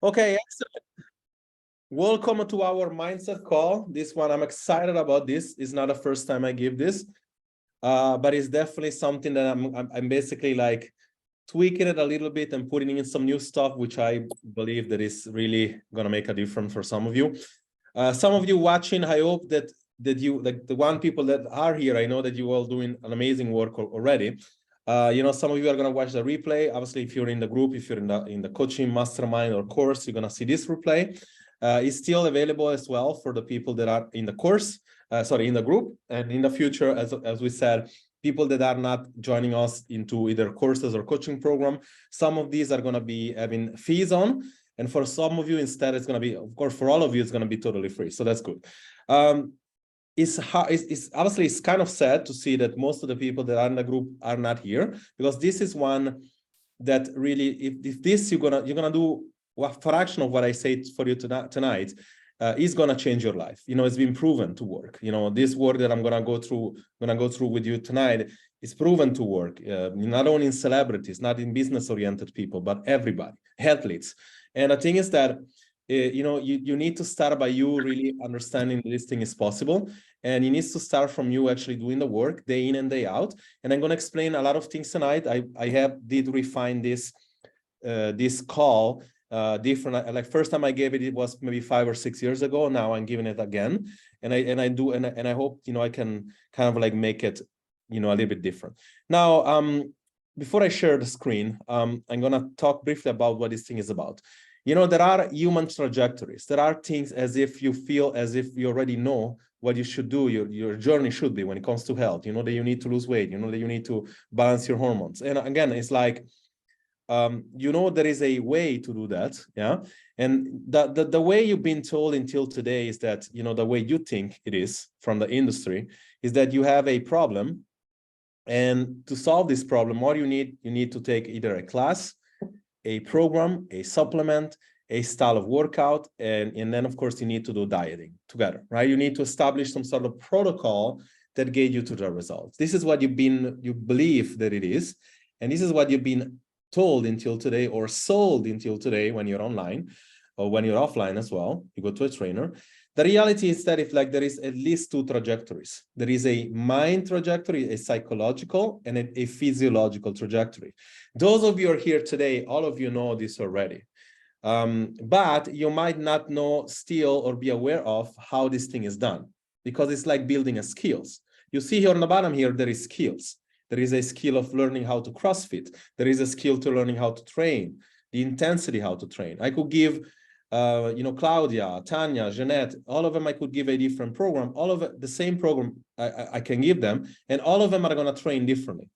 Okay, excellent. Welcome to our mindset call. This one, I'm excited about this. It's not the first time I give this, but it's definitely something that I'm basically like tweaking it a little bit and putting in some new stuff, which I believe that is really going to make a difference for some of you. Some of you watching, I hope that you, like the one people that are here, I know that you all doing an amazing work already. Some of you are going to watch the replay. Obviously, if you're in the group, if you're in the coaching mastermind or course, you're going to see this replay. It's still available as well for the people that are in the course, in the group. And in the future, as we said, people that are not joining us into either courses or coaching program, some of these are going to be having fees on. And for some of you, instead, it's going to be, of course, for all of you, it's going to be totally free. So that's good. It's obviously it's kind of sad to see that most of the people that are in the group are not here, because this is one that really, if this you're gonna do a fraction of what I say for you tonight, is gonna change your life. It's been proven to work. This work that I'm gonna go through with you tonight is proven to work. Not only in celebrities, not in business-oriented people, but everybody, athletes. And the thing is that you need to start by you really understanding this thing is possible, and it needs to start from you actually doing the work day in and day out. And I'm going to explain a lot of things tonight. I did refine this call different. Like first time I gave it was maybe 5 or 6 years ago. Now I'm giving it again, and I hope I can kind of like make it a little bit different. Now before I share the screen, I'm going to talk briefly about what this thing is about. There are human trajectories. There are things as if you feel as if you already know what you should do, your journey should be when it comes to health. That you need to lose weight, that you need to balance your hormones. And again, it's like, there is a way to do that. Yeah. And the way you've been told until today is that, the way you think it is from the industry is that you have a problem. And to solve this problem, what you need to take either a class, a program, a supplement, a style of workout, and then of course you need to do dieting together, right? You need to establish some sort of protocol that get you to the results. This is what you believe that it is, and this is what you've been told until today, or sold until today when you're online or when you're offline as well. You go to a trainer. The reality is that there is at least two trajectories. There is a mind trajectory, a psychological, and a physiological trajectory. Those of you who are here today, all of you know this already. But you might not know still or be aware of how this thing is done, because it's like building a skills. You see here on the bottom here, there is skills. There is a skill of learning how to CrossFit. There is a skill to learning how to train, the intensity, how to train. I could give Claudia, Tanya, Jeanette, all of them, I could give a different program. All of it, the same program I can give them, and all of them are going to train differently.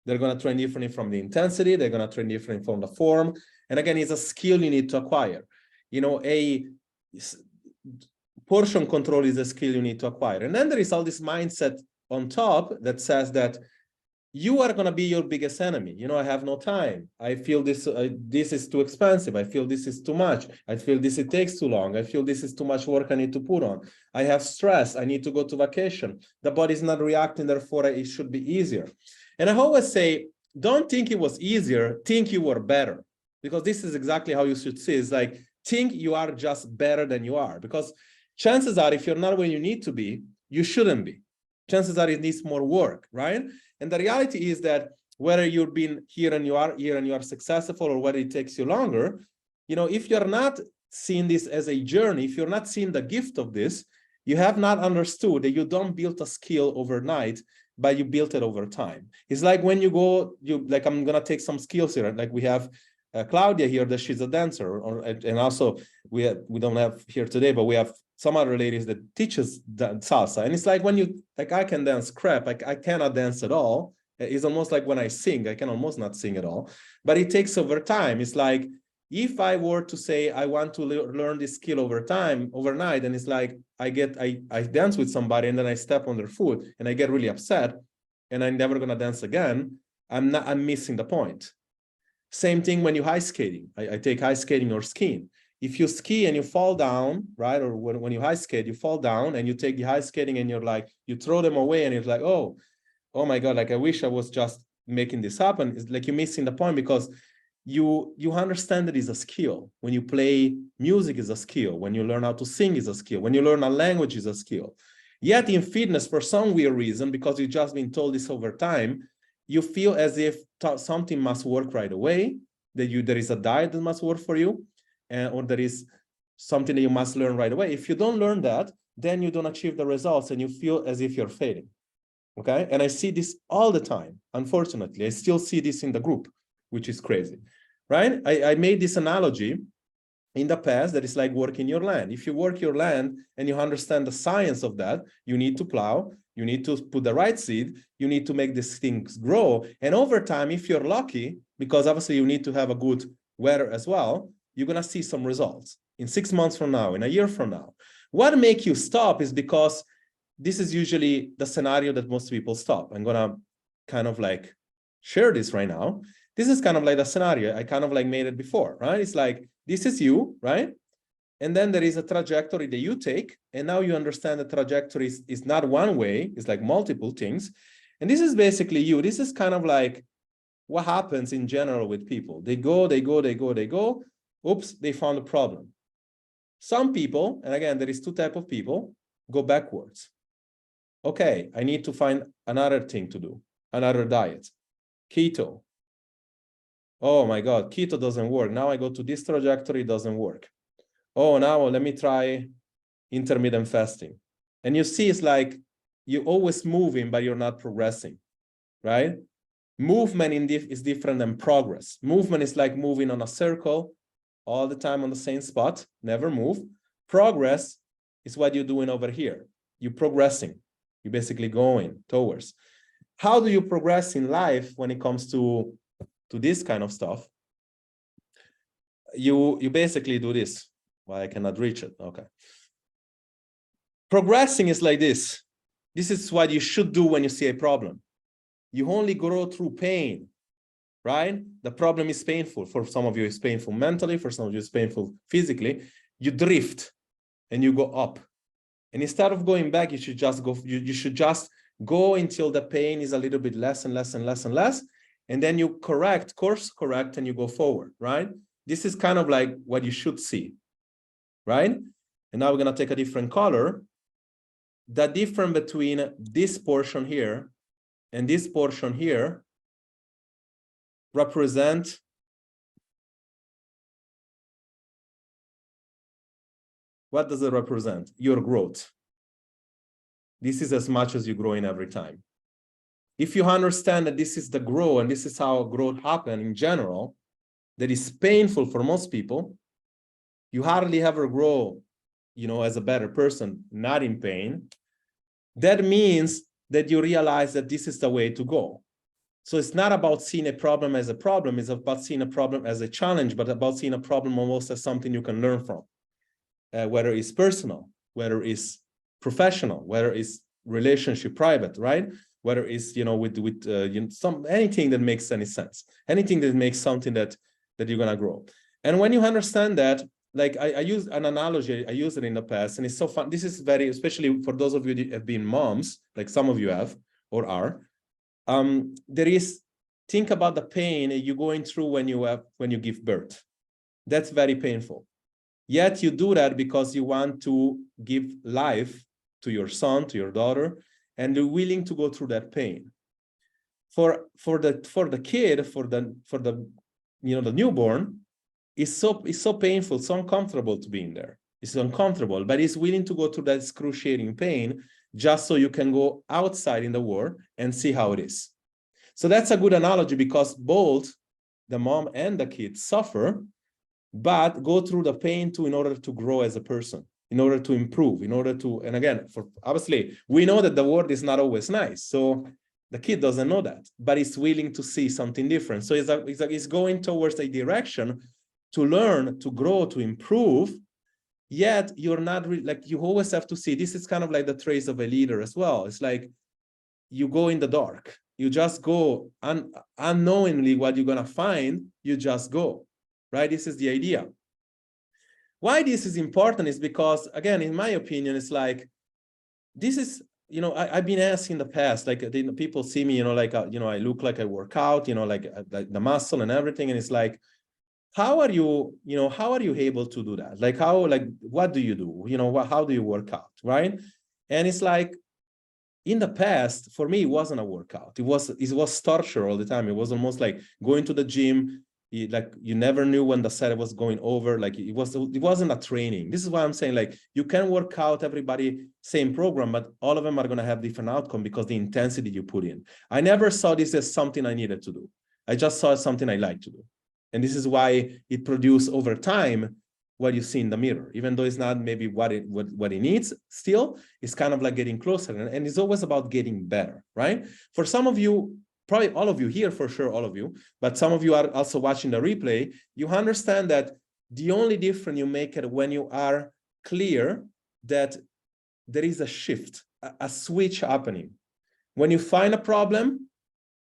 They're going to train differently from the intensity. They're going to train differently from the form. And again, it's a skill you need to acquire. A portion control is a skill you need to acquire. And then there is all this mindset on top that says that you are going to be your biggest enemy. I have no time. I feel this is too expensive. I feel this is too much. I feel it takes too long. I feel this is too much work I need to put on. I have stress. I need to go to vacation. The body is not reacting, therefore it should be easier. And I always say, don't think it was easier, think you were better. Because this is exactly how you should see it. It's like, think you are just better than you are. Because chances are, if you're not where you need to be, you shouldn't be. Chances are it needs more work, right? And the reality is that whether you've been here and you are successful, or whether it takes you longer, if you're not seeing this as a journey, if you're not seeing the gift of this, you have not understood that you don't build a skill overnight, but you built it over time. It's like when I'm going to take some skills here. Like we have Claudia here, that she's a dancer, and also we don't have here today, but we have some other ladies that teaches salsa. And it's like when I can dance crap, I cannot dance at all. It's almost like when I sing, I can almost not sing at all, but it takes over time. It's like, if I were to say, I want to learn this skill overnight, and it's like, I dance with somebody and then I step on their foot and I get really upset and I'm never going to dance again. I'm missing the point. Same thing when you're ice skating. I take ice skating or skiing. If you ski and you fall down, right? Or when you ice skate, you fall down and you take the ice skating and you throw them away and it's like, oh my God, like I wish I was just making this happen. It's like you're missing the point, because you understand that it's a skill. When you play music is a skill. When you learn how to sing is a skill. When you learn a language is a skill. Yet in fitness, for some weird reason, because you've just been told this over time, you feel as if something must work right away, that there is a diet that must work for you, or there is something that you must learn right away. If you don't learn that, then you don't achieve the results and you feel as if you're failing. Okay. And I see this all the time. Unfortunately, I still see this in the group, which is crazy, right? I made this analogy in the past that it's like working your land. If you work your land and you understand the science of that, you need to plow, you need to put the right seed, you need to make these things grow. And over time, if you're lucky, because obviously you need to have a good weather as well, you're going to see some results in 6 months from now, in a year from now. What makes you stop is because this is usually the scenario that most people stop. I'm going to kind of like share this right now. This is kind of like the scenario. I kind of like made it before, right? It's like, this is you, right? And then there is a trajectory that you take. And now you understand the trajectory is not one way, it's like multiple things. And this is basically you. This is kind of like what happens in general with people. They go, they go, they go, they go. Oops, they found a problem. Some people, and again, there is two types of people, go backwards. Okay, I need to find another thing to do, another diet, keto. Oh my God, keto doesn't work. Now I go to this trajectory, it doesn't work. Oh, now let me try intermittent fasting. And you see, it's like you're always moving, but you're not progressing, right? Movement is different than progress. Movement is like moving on a circle all the time on the same spot, never move. Progress is what you're doing over here. You're progressing. You're basically going towards. How do you progress in life when it comes to this kind of stuff? You basically do this. Well, I cannot reach it. Okay. Progressing is like this. This is what you should do when you see a problem. You only grow through pain, right? The problem is painful. For some of you, it's painful mentally. For some of you, it's painful physically. You drift and you go up. And instead of going back, you should just go. You should just go until the pain is a little bit less and less and less and less. And then you course correct, and you go forward, right? This is kind of like what you should see, right? And now we're going to take a different color. The difference between this portion here and this portion here represent what does it represent? Your growth. This is as much as you're growing every time. If you understand that this is the growth and this is how growth happens in general, that is painful for most people, you hardly ever grow, as a better person, not in pain. That means that you realize that this is the way to go. So it's not about seeing a problem as a problem, it's about seeing a problem as a challenge, but about seeing a problem almost as something you can learn from, whether it's personal, whether it's professional, whether it's relationship private, right? Whether it's, with anything that makes any sense, anything that makes something that you're going to grow. And when you understand that, like I use an analogy, I used it in the past, and it's so fun. This is very, especially for those of you that have been moms, like some of you have or are, there is, think about the pain you're going through when you give birth. That's very painful. Yet you do that because you want to give life to your son, to your daughter, and you're willing to go through that pain. For the kid, for the newborn, it's so painful, so uncomfortable to be in there. It's uncomfortable, but he's willing to go through that excruciating pain just so you can go outside in the world and see how it is. So that's a good analogy, because both the mom and the kid suffer, but go through the pain too in order to grow as a person, in order to improve, in order to, and again, obviously, we know that the world is not always nice. So the kid doesn't know that, but he's willing to see something different. So it's going towards a direction to learn, to grow, to improve. Yet you're not you always have to see, this is kind of like the trace of a leader as well. It's like you go in the dark, you just go unknowingly what you're going to find, you just go, right? This is the idea. Why this is important is because, again, in my opinion, it's like, this is, I've been asked in the past, like people see me, I look like I work out, like the muscle and everything. And it's like, how are you, how are you able to do that? Like how, like, what do you do? How do you work out, right? And it's like, in the past, for me, it wasn't a workout. It was torture all the time. It was almost like going to the gym. You never knew when the set was going over. Like it wasn't a training. This is why I'm saying, like, you can work out everybody same program, but all of them are going to have different outcome because the intensity you put in. I never saw this as something I needed to do. I just saw it as something I like to do. And this is why it produced over time what you see in the mirror, even though it's not maybe what it needs. Still, it's kind of like getting closer, and it's always about getting better, right? For some of you, probably all of you here, for sure, all of you, but some of you are also watching the replay, you understand that the only difference you make it when you are clear that there is a shift, a switch happening. When you find a problem,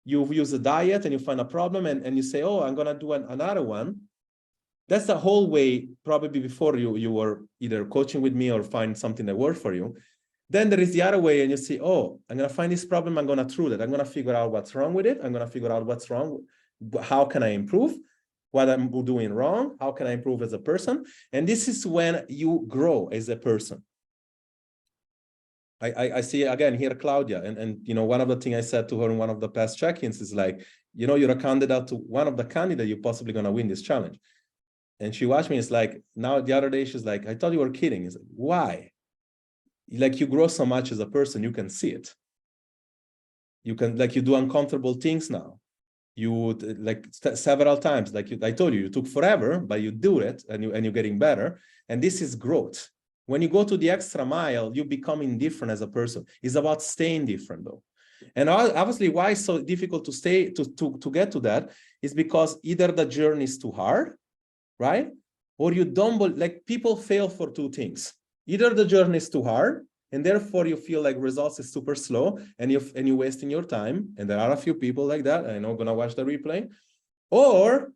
you use a diet and you find a problem and you say, oh, I'm gonna do another one. That's the whole way, probably before you were either coaching with me or find something that worked for you. Then there is the other way, and you see, oh, I'm going to find this problem. I'm going to treat it. I'm going to figure out what's wrong with it. I'm going to figure out what's wrong. How can I improve? What I'm doing wrong? How can I improve as a person? And this is when you grow as a person. I see again here, Claudia, and one of the things I said to her in one of the past check-ins is like, you're a candidate to one of the candidates you're possibly going to win this challenge. And she watched me. It's like, now the other day, she's like, I thought you were kidding. It's like, why? Like, you grow so much as a person, you can see it. You can, like, you do uncomfortable things now. You would, like, several times, like I told you took forever, but you do it and you're getting better. And this is growth. When you go to the extra mile, you becoming different as a person. It's about staying different though. And obviously why it's so difficult to stay, to get to that is because either the journey is too hard, right? Or you don't, like, people fail for two things. Either the journey is too hard, and therefore you feel like results is super slow, and you're wasting your time. And there are a few people like that. I know, gonna watch the replay. Or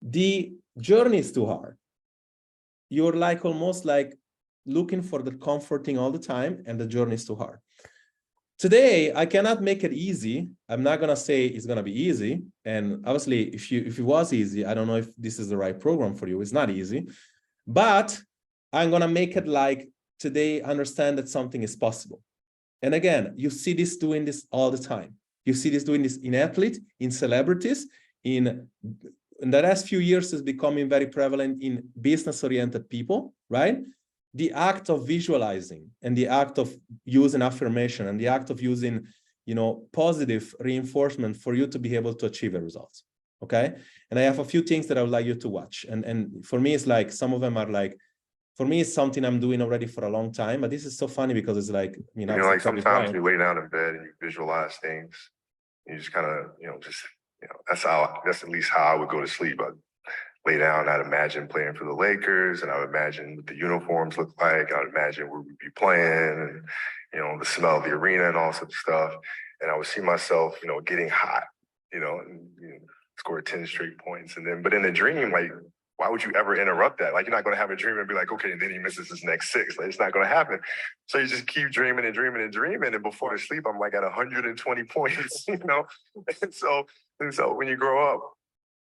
the journey is too hard. You're like almost like looking for the comforting all the time, and the journey is too hard. Today, I cannot make it easy. I'm not gonna say it's gonna be easy. And obviously, if it was easy, I don't know if this is the right program for you. It's not easy, but I'm gonna make it like today, understand that something is possible. And again, you see this doing this all the time. You see this doing this in athletes, in celebrities, in the last few years is becoming very prevalent in business-oriented people, right? The act of visualizing and the act of using affirmation and the act of using, positive reinforcement for you to be able to achieve a result. Okay. And I have a few things that I would like you to watch. And for me, it's like, some of them are like, for me, it's something I'm doing already for a long time, but this is so funny because it's like, like sometimes you lay down in bed and you visualize things. You just kind of, that's at least how I would go to sleep. I'd lay down, I'd imagine playing for the Lakers, and I would imagine what the uniforms look like. I would imagine where we'd be playing, and the smell of the arena and all sorts of stuff. And I would see myself, getting hot, and score 10 straight points. But in the dream, like, why would you ever interrupt that? Like, you're not going to have a dream and be like, okay, and then he misses his next 6. Like, it's not going to happen. So you just keep dreaming and dreaming and dreaming. And before I sleep, I'm like at 120 points, And so when you grow up,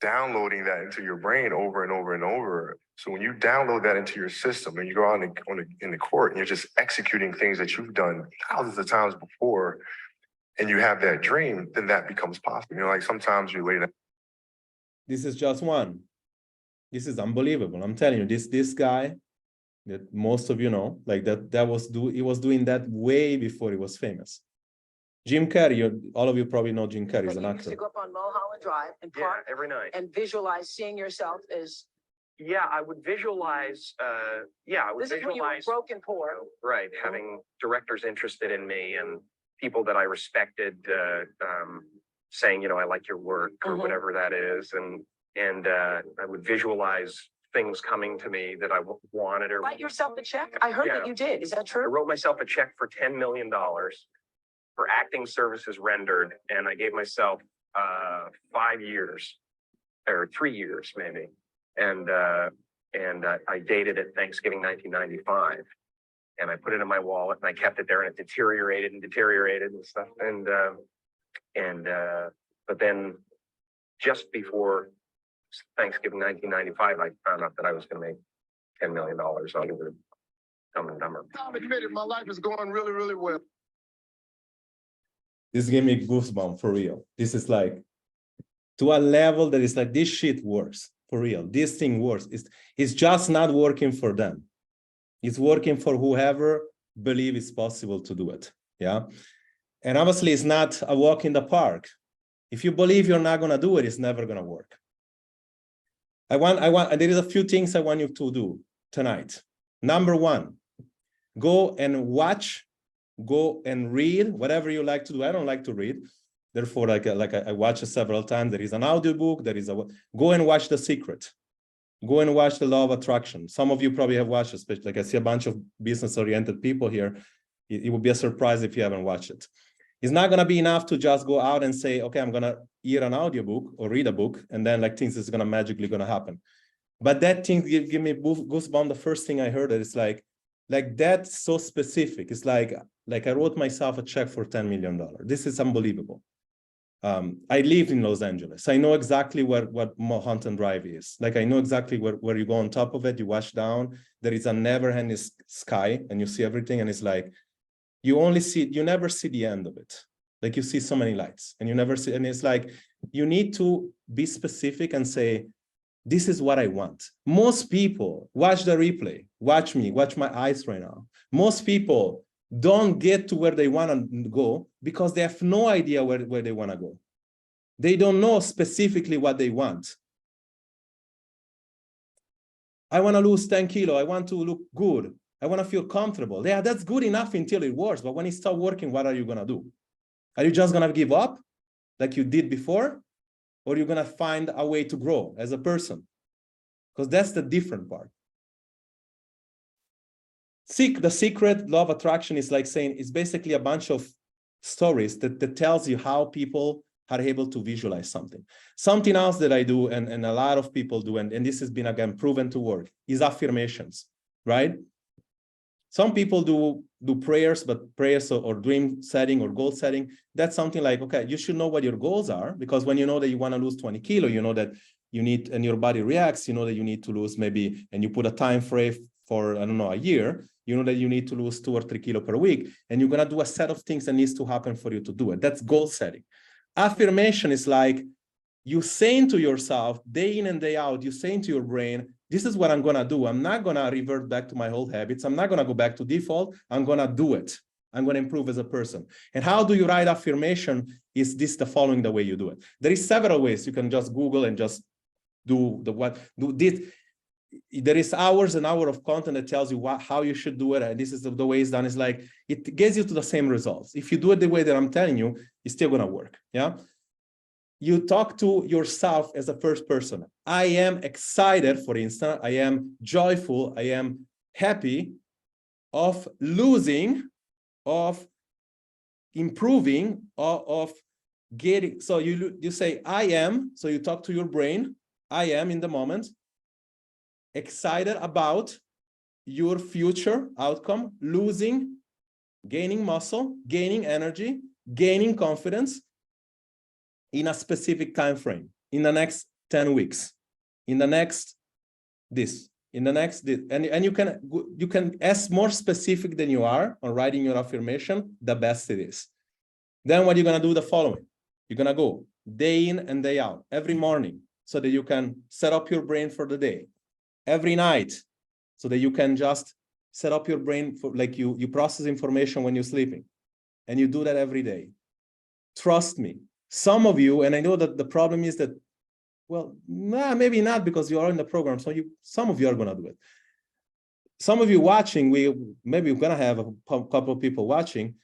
downloading that into your brain over and over and over. So when you download that into your system and you go out in the court and you're just executing things that you've done thousands of times before, and you have that dream, then that becomes possible. Like sometimes you lay down. This is just one. This is unbelievable. I'm telling you, this guy that most of you know, like he was doing that way before he was famous. Jim Carrey, all of you probably know Jim Carrey is an actor. You used to go up on Mulholland Drive and park every night and visualize seeing yourself as. Yeah, I would visualize. This is when you were broken poor. Right, having directors interested in me and people that I respected, saying, I like your work or whatever that is, and I would visualize things coming to me that I wanted. Or write yourself a check. I heard that you did. Is that true? I wrote myself a check for $10 million for acting services rendered, and I gave myself 5 years or 3 years maybe, and I dated it Thanksgiving 1995, and I put it in my wallet and I kept it there, and it deteriorated and stuff, but then just before Thanksgiving 1995, I found out that I was going to make $10 million on the Dumb and Dumber. I'll admit it, my life is going really, really well. This gave me goosebumps for real. This is like to a level that is like, this shit works for real. This thing works. It's just not working for them. It's working for whoever believe it's possible to do it. Yeah. And obviously it's not a walk in the park. If you believe you're not going to do it, it's never going to work. There is a few things I want you to do tonight. Number one, go and watch, go and read, whatever you like to do. I don't like to read. Therefore, I watch it several times. There is an audiobook. Go and watch The Secret. Go and watch The Law of Attraction. Some of you probably have watched it, especially like I see a bunch of business-oriented people here. It would be a surprise if you haven't watched it. It's not going to be enough to just go out and say, okay, I'm going to hear an audiobook or read a book, and then like things is going to magically going to happen. But that thing give me goosebumps. The first thing I heard, it's like that's so specific. It's like I wrote myself a check for $10 million. This is unbelievable. I live in Los Angeles. I know exactly what Mulholland Drive is. Like I know exactly where you go on top of it, you watch down, there is a never-ending sky and you see everything, and it's like, you never see the end of it. Like you see so many lights and you never see, and it's like, you need to be specific and say, this is what I want. Most people watch the replay, watch me, watch my eyes right now. Most people don't get to where they want to go because they have no idea where they want to go. They don't know specifically what they want. I want to lose 10 kilos. I want to look good. I want to feel comfortable. Yeah, that's good enough until it works. But when it starts working, what are you going to do? Are you just going to give up like you did before? Or are you going to find a way to grow as a person? Because that's the different part. The Secret, Law of Attraction is like saying it's basically a bunch of stories that tells you how people are able to visualize something. Something else that I do, and a lot of people do, and this has been, again, proven to work, is affirmations, right? Some people do prayers, but prayers or dream setting or goal setting, that's something like, okay, you should know what your goals are, because when you know that you want to lose 20 kilos, you know that you need, and your body reacts, you know that you need to lose maybe, and you put a time frame for, I don't know, a year, you know that you need to lose 2 or 3 kilos per week, and you're going to do a set of things that needs to happen for you to do it. That's goal setting. Affirmation is like you saying to yourself day in and day out, you saying to your brain, this is what I'm going to do. I'm not going to revert back to my old habits. I'm not going to go back to default. I'm going to do it. I'm going to improve as a person. And how do you write affirmation? Is this the following the way you do it? There is several ways. You can just Google and just do this. There is hours and hours of content that tells you how you should do it. And this is the way it's done. It's like, it gets you to the same results. If you do it the way that I'm telling you, it's still going to work. Yeah. You talk to yourself as a first person. I am excited, for instance. I am joyful. I am happy of losing, of improving, of getting. So you say, I am. So you talk to your brain. I am in the moment. Excited about your future outcome, losing, gaining muscle, gaining energy, gaining confidence in a specific time frame, in the next 10 weeks, in the next this, in the next this. And you can ask more specific than you are on writing your affirmation, the best it is. Then what you're going to do the following, you're going to go day in and day out, every morning, so that you can set up your brain for the day. Every night, so that you can just set up your brain for, like you process information when you're sleeping, and you do that every day. Trust me, some of you, and I know that the problem is that, well, maybe not, because you are in the program. So some of you are going to do it. Some of you watching, maybe we're going to have a couple of people watching,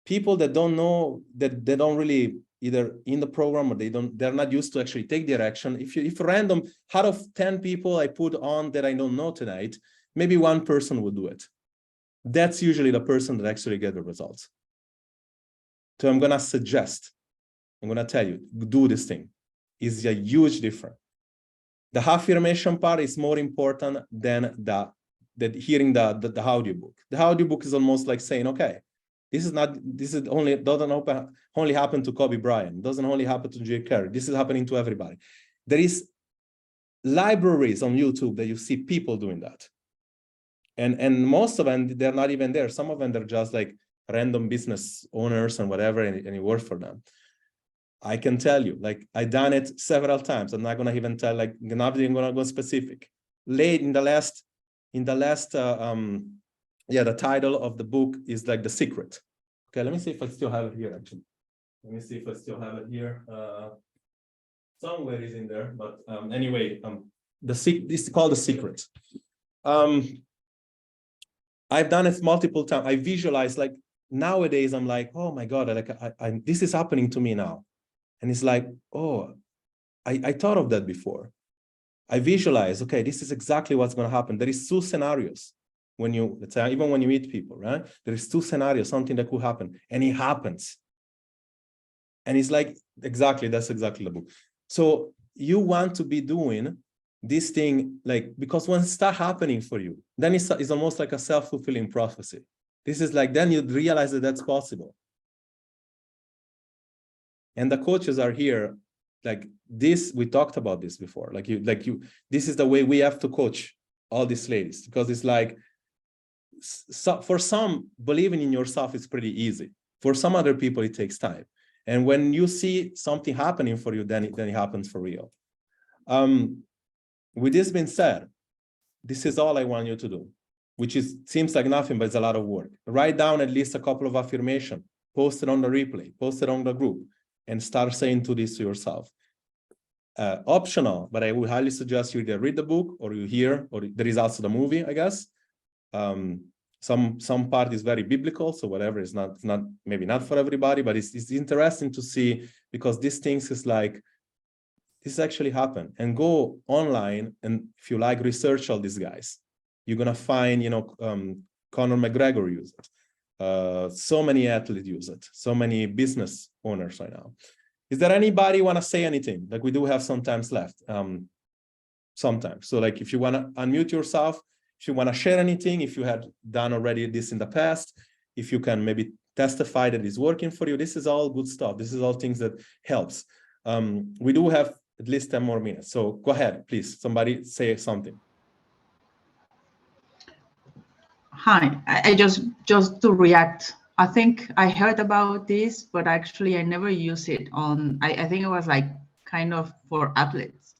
people that don't know, that they don't really either in the program, or they're not used to actually take their action. If random, out of 10 people I put on that I don't know tonight, maybe one person would do it. That's usually the person that actually get the results. So I'm going to suggest, I'm going to tell you, do this thing. It's a huge difference. The affirmation part is more important than hearing the audiobook. The audiobook is almost like saying, okay, doesn't only happen to Kobe Bryant, doesn't only happen to Carrey. This is happening to everybody. There is libraries on YouTube that you see people doing that. And most of them, they're not even there. Some of them, they're just like random business owners and whatever, and it works for them. I can tell you, like, I done it several times. I'm not gonna even tell, like, not even gonna go specific. Late in the last, the title of the book is like The Secret. Okay, let me see if I still have it here, actually. Let me see if I still have it here. Somewhere is in there, but anyway, this is called The Secret. I've done it multiple times. I visualize, like, nowadays I'm like, oh my God, like this is happening to me now. And it's like, oh, I thought of that before. I visualize, okay, this is exactly what's going to happen. There is two scenarios when you, let's say, even when you meet people, right? There is two scenarios, something that could happen, and it happens. And it's like, exactly, that's exactly the book. So you want to be doing this thing, like, because when it starts happening for you, then it's almost like a self-fulfilling prophecy. This is like, then you realize that that's possible. And the coaches are here, like this, we talked about this before, this is the way we have to coach all these ladies, because it's like, so for some, believing in yourself is pretty easy. For some other people, it takes time. And when you see something happening for you, then it happens for real. With this being said, this is all I want you to do, which seems like nothing, but it's a lot of work. Write down at least a couple of affirmations, post it on the replay, post it on the group, and start saying this to yourself. Optional, but I would highly suggest you either read the book or you hear, or there is also the movie, I guess. Some part is very biblical, so whatever, it's not maybe not for everybody, but it's interesting to see, because these things is like, this actually happened. And go online, and if you like, research all these guys. You're gonna find, Conor McGregor use it. So many athletes use it. So many business owners right now. Is there anybody want to say anything? Like, we do have some time left. Sometimes. So like, if you want to unmute yourself, if you want to share anything, if you had done already this in the past, if you can maybe testify that it's working for you, this is all good stuff. This is all things that helps. We do have at least 10 more minutes. So go ahead, please. Somebody say something. Hi, I just to react. I think I heard about this, but actually I never use it on, I think it was like kind of for athletes.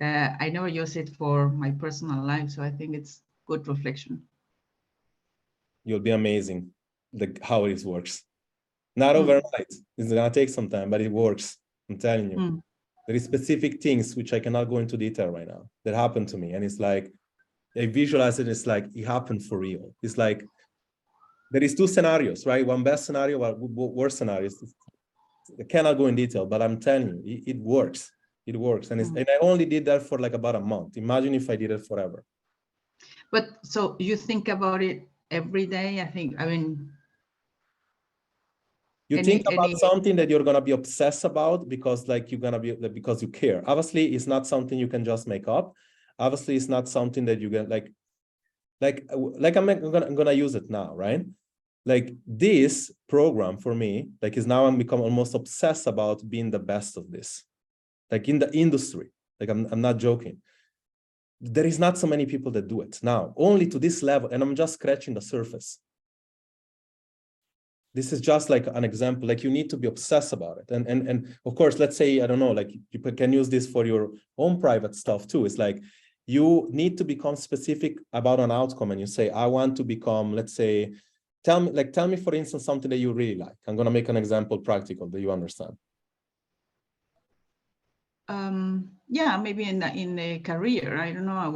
I never use it for my personal life. So I think it's good reflection. You'll be amazing, like how it works. Not overnight. It's gonna take some time, but it works. I'm telling you. There is specific things which I cannot go into detail right now that happened to me. And it's like, I visualize it, it's like it happened for real. It's like, there is two scenarios, right? One best scenario, one worst scenario. I cannot go in detail, but I'm telling you, it works. It works. And, and I only did that for like about a month. Imagine if I did it forever. But so you think about it every day? I mean, you think about something that you're going to be obsessed about because like you're going to be, because you care. Obviously, it's not something you can just make up. Obviously, it's not something that you get like I'm gonna use it now, right? Like this program for me, like is now I'm become almost obsessed about being the best of this. Like in the industry, like I'm not joking. There is not so many people that do it now, only to this level, and I'm just scratching the surface. This is just like an example, like you need to be obsessed about it. And of course, let's say, I don't know, like you can use this for your own private stuff too. It's like, you need to become specific about an outcome, and you say, I want to become, let's say, tell me, for instance, something that you really like. I'm going to make an example practical that you understand. Yeah, maybe in a career, I don't know.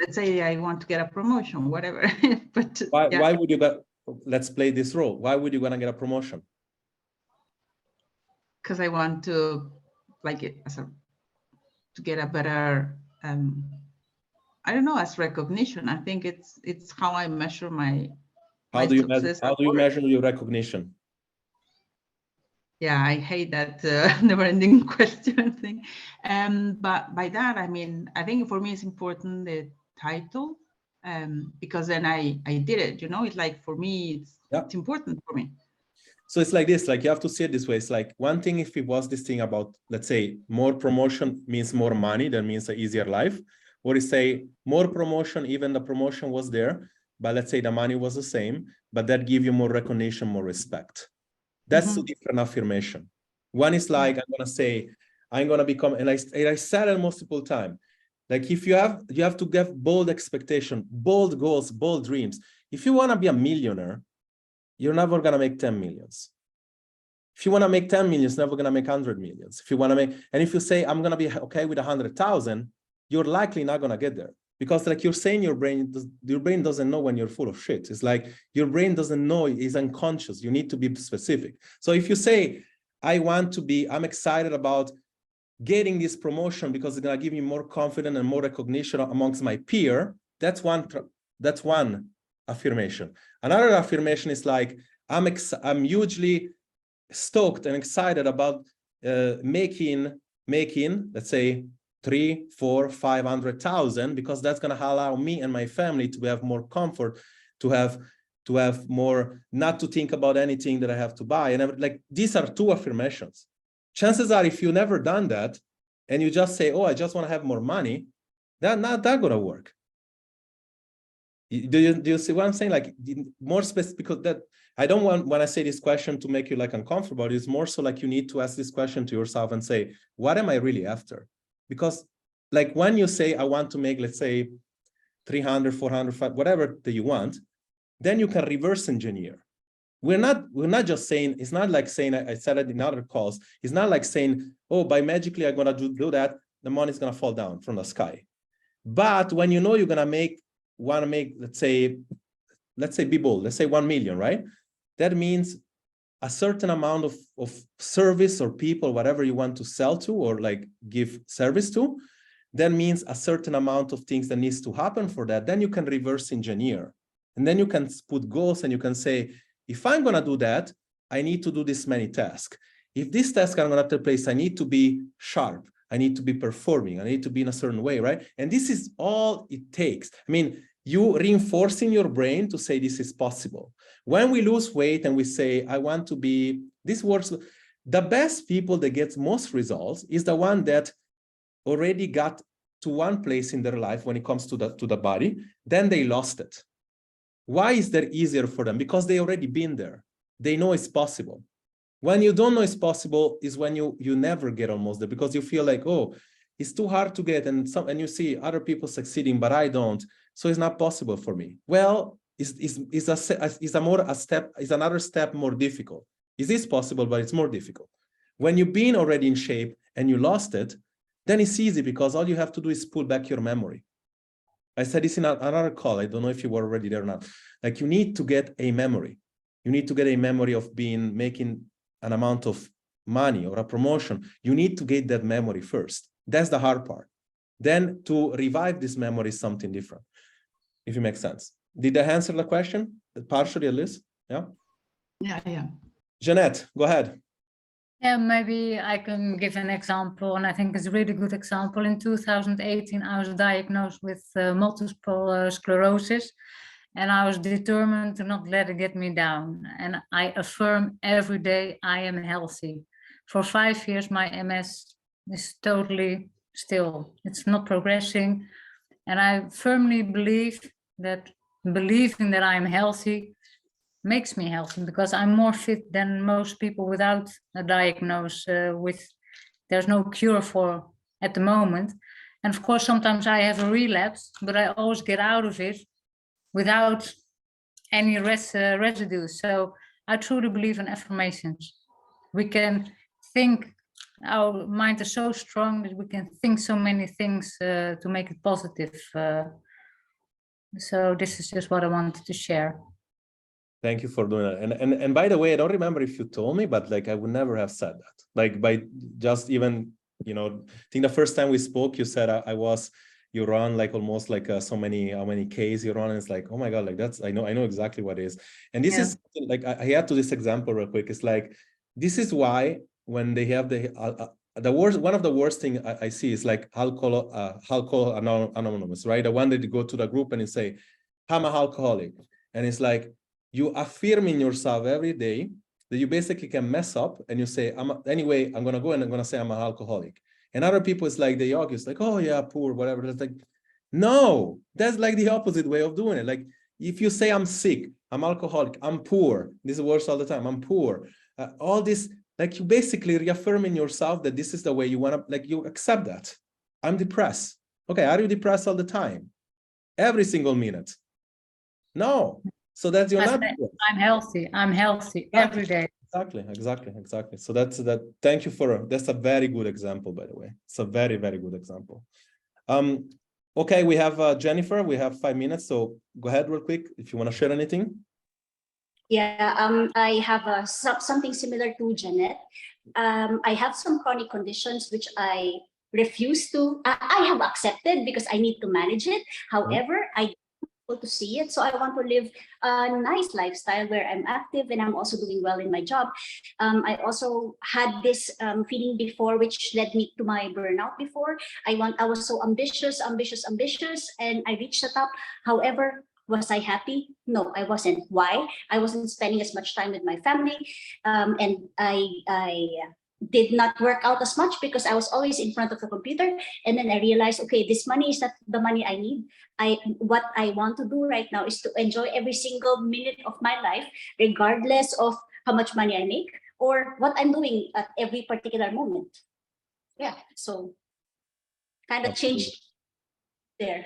Let's say I want to get a promotion, whatever. But why would you get, let's play this role. Why would you want to get a promotion? Because I want to like it to get a better, I don't know, as recognition. I think it's how I measure my success. How do you measure your recognition? Yeah, I hate that never-ending question thing. But by that, I mean, I think for me it's important the title, because then I did it. It's like, for me, it's important for me. So it's like this, like you have to see it this way. It's like one thing, if it was this thing about, let's say, more promotion means more money, that means an easier life. Or you say more promotion, even the promotion was there, but let's say the money was the same, but that give you more recognition, more respect. That's two different affirmation. One is like, I'm gonna say, I'm gonna become, and I said it multiple times. Like if you have to get bold expectation, bold goals, bold dreams. If you wanna be a millionaire, you're never gonna make 10 millions. If you wanna make 10 millions, never gonna make 100 millions. If you wanna make, and if you say, I'm gonna be okay with 100,000, you're likely not gonna get there. Because like you're saying, your brain doesn't know when you're full of shit. It's like your brain doesn't know, it's unconscious. You need to be specific. So if you say, I'm excited about getting this promotion because it's gonna give me more confidence and more recognition amongst my peer, that's one affirmation. Another affirmation is like, I'm hugely stoked and excited about making, let's say, 300,000, 400,000, 500,000, because that's going to allow me and my family to have more comfort, to have more, not to think about anything that I have to buy. And like, these are two affirmations. Chances are, if you never done that and you just say, oh, I just want to have more money, that's not going to work. Do you see what I'm saying? Like more specific, because that I don't want, when I say this question, to make you like uncomfortable. It's more so like you need to ask this question to yourself and say, what am I really after? Because like when you say, I want to make, let's say 300, 400, 500, whatever that you want, then you can reverse engineer. We're not just saying, it's not like saying, I said it in other calls. It's not like saying, oh, by magically I'm going to do that, the money's going to fall down from the sky. But when you know you're going to want to make, let's say be bold, let's say 1 million, right? That means a certain amount of service or people, whatever you want to sell to or like give service to, that means a certain amount of things that needs to happen for that. Then you can reverse engineer. And then you can put goals and you can say, if I'm going to do that, I need to do this many tasks. If this task I'm going to take place, I need to be sharp. I need to be performing. I need to be in a certain way, right? And this is all it takes. I mean, you reinforcing your brain to say this is possible. When we lose weight and we say, I want to be, this works, the best people that get most results is the one that already got to one place in their life when it comes to the body, then they lost it. Why is that easier for them? Because they already been there. They know it's possible. When you don't know it's possible is when you never get almost there, because you feel like, oh, it's too hard to get, and you see other people succeeding, but I don't, so it's not possible for me. Well, it's another step more difficult. Is this possible? But it's more difficult. When you've been already in shape and you lost it, then it's easy, because all you have to do is pull back your memory. I said this in another call. I don't know if you were already there or not. Like, you need to get a memory. You need to get a memory of making an amount of money or a promotion. You need to get that memory first. That's the hard part. Then to revive this memory is something different, if it makes sense. Did I answer the question? Partially, at least? Yeah? Yeah. Jeanette, go ahead. Yeah, maybe I can give an example, and I think it's a really good example. In 2018, I was diagnosed with multiple sclerosis, and I was determined to not let it get me down. And I affirm every day I am healthy. For 5 years, my MS is totally still. It's not progressing. And I firmly believe that believing that I'm healthy makes me healthy, because I'm more fit than most people without a diagnosis there's no cure for at the moment. And of course, sometimes I have a relapse, but I always get out of it without any residue. So I truly believe in affirmations. We can think, our mind is so strong that we can think so many things to make it positive. So this is just what I wanted to share. Thank you for doing that. And by the way, I don't remember if you told me, but like I would never have said that. Like by just even, I think the first time we spoke, you said you run like almost like how many Ks you run. And it's like, oh my God, like I know exactly what it is. And this is like, I had to this example real quick. It's like, this is why when they have the worst, one of the worst thing I see is like alcohol anonymous, right? The one that you go to the group and you say, I'm an alcoholic. And it's like, you affirm in yourself every day, that you basically can mess up and you say, anyway, I'm gonna go and I'm gonna say I'm an alcoholic. And other people, it's like they argue, it's like, oh yeah, poor, whatever. It's like, no, that's like the opposite way of doing it. Like if you say I'm sick, I'm alcoholic, I'm poor, this is worse all the time, I'm poor, all this, like you basically reaffirming yourself that this is the way you want to, like you accept that. I'm depressed. Okay, are you depressed all the time? Every single minute? No. So that's you're not. I'm healthy every day. Exactly. So that's that. Thank you for that's a very good example, by the way. It's a very, very good example. Okay, we have Jennifer. We have 5 minutes, so go ahead real quick if you want to share anything. Yeah, I have something similar to Jeanette. I have some chronic conditions which I refuse to. I have accepted because I need to manage it. However, I to see it. So I want to live a nice lifestyle where I'm active and I'm also doing well in my job. I also had this feeling before, which led me to my burnout before. I was so ambitious, and I reached the top. However, was I happy? No, I wasn't. Why? I wasn't spending as much time with my family, and I did not work out as much because I was always in front of the computer. And then I realized, okay, this money is not the money I need. What I want to do right now is to enjoy every single minute of my life, regardless of how much money I make or what I'm doing at every particular moment. Yeah, so kind of changed there.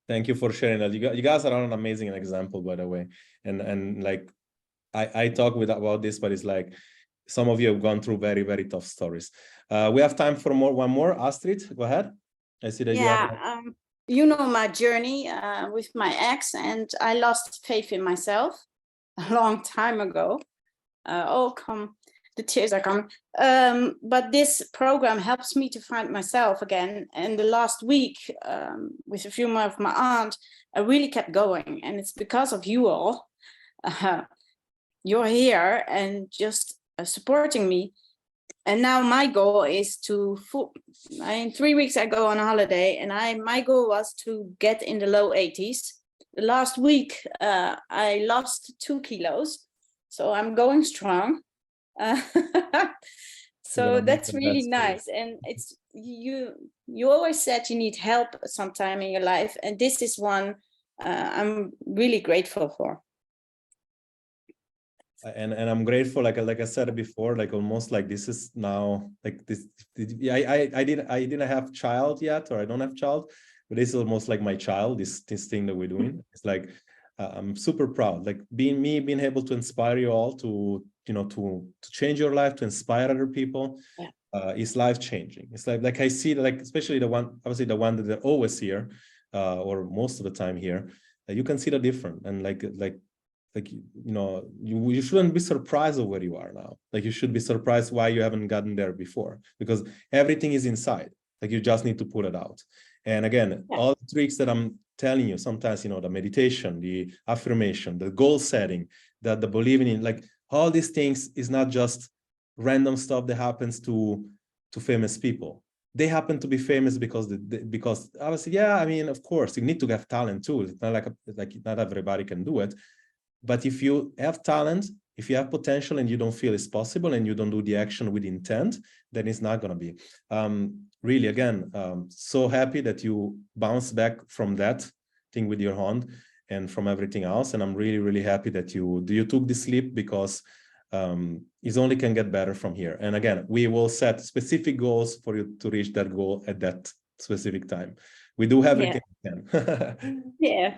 Thank you for sharing that. You guys are an amazing example, by the way. And like I talk about this, but it's like some of you have gone through very, very tough stories. We have time for one more. Astrid, go ahead. I see that you have. You know my journey with my ex, and I lost faith in myself a long time ago. The tears are coming. But this program helps me to find myself again. And the last week, with a few more of my aunt, I really kept going. And it's because of you all. You're here and just supporting me. And now my goal is in 3 weeks I go on holiday, and my goal was to get in the low 80s. The last week I lost 2 kilos, so I'm going strong. So that's really nice. And it's you always said you need help sometime in your life, and this is one I'm really grateful for. And I'm grateful, like I said before, like almost like this is now like this. I didn't have child yet, or I don't have child, but this is almost like my child. This thing that we're doing. It's like I'm super proud, like being able to inspire you all to to change your life, to inspire other people. Yeah. Is life changing. It's like I see, like especially the one, obviously the one that they're always here, or most of the time here. You can see the difference, and you shouldn't be surprised of where you are now. Like you should be surprised why you haven't gotten there before, because everything is inside. Like you just need to put it out. And again, all the tricks that I'm telling you, sometimes, the meditation, the affirmation, the goal setting, the believing in, like all these things is not just random stuff that happens to famous people. They happen to be famous because obviously, I mean, of course, you need to have talent too. It's not like not everybody can do it. But if you have talent, if you have potential and you don't feel it's possible and you don't do the action with intent, then it's not going to be. Really, again, so happy that you bounce back from that thing with your hand and from everything else. And I'm really, really happy that you took this leap, because it only can get better from here. And again, we will set specific goals for you to reach that goal at that specific time. We do everything we can. Yeah.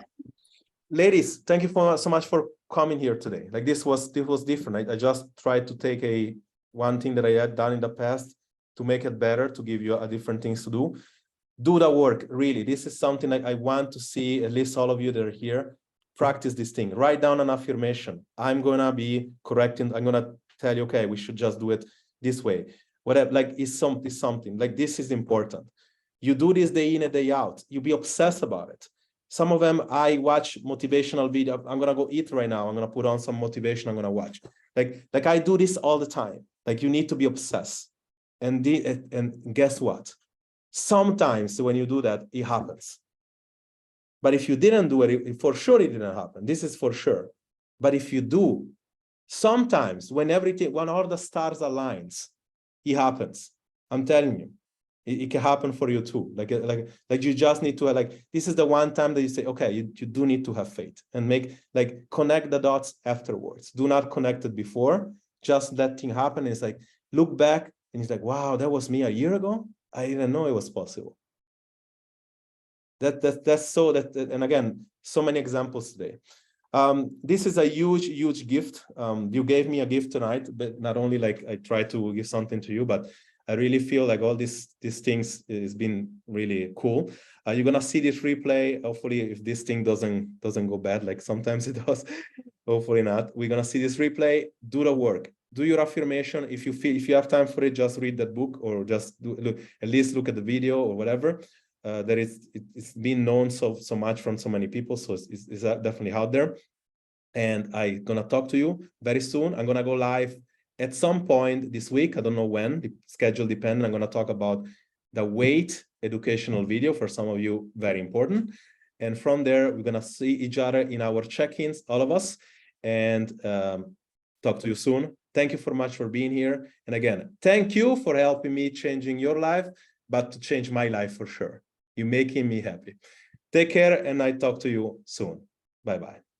Ladies, thank you so much for coming here today. Like this was different. I just tried to take one thing that I had done in the past to make it better, to give you different things to do. Do the work, really. This is something like I want to see, at least all of you that are here, practice this thing. Write down an affirmation. I'm gonna be correcting. I'm gonna tell you, okay, we should just do it this way. Whatever, like it's something like this is important. You do this day in and day out. You be obsessed about it. Some of them, I watch motivational video. I'm gonna go eat right now. I'm gonna put on some motivation. I'm gonna watch. Like I do this all the time. Like you need to be obsessed. And guess what? Sometimes when you do that, it happens. But if you didn't do it, for sure it didn't happen. This is for sure. But if you do, Sometimes when all the stars aligns, it happens. I'm telling you, it can happen for you too. Like you just need to this is the one time that you say, okay, you do need to have faith and connect the dots afterwards. Do not connect it before. Just that thing happen. It's like, look back and it's like, wow, that was me a year ago. I didn't know it was possible. And again, so many examples today. This is a huge gift. You gave me a gift tonight, but not only I try to give something to you, but I really feel like all these things has been really cool. You're gonna see this replay. Hopefully, if this thing doesn't go bad, like sometimes it does, hopefully not. We're gonna see this replay. Do the work. Do your affirmation. If you have time for it, just read that book or just at least look at the video or whatever. It's been known so much from so many people, so it's definitely out there. And I'm gonna talk to you very soon. I'm gonna go live at some point this week. I don't know when, the schedule depends. I'm gonna talk about the weight educational video for some of you, very important. And from there, we're gonna see each other in our check-ins, all of us, and talk to you soon. Thank you so much for being here. And again, thank you for helping me changing your life, but to change my life for sure. You're making me happy. Take care, and I talk to you soon. Bye-bye.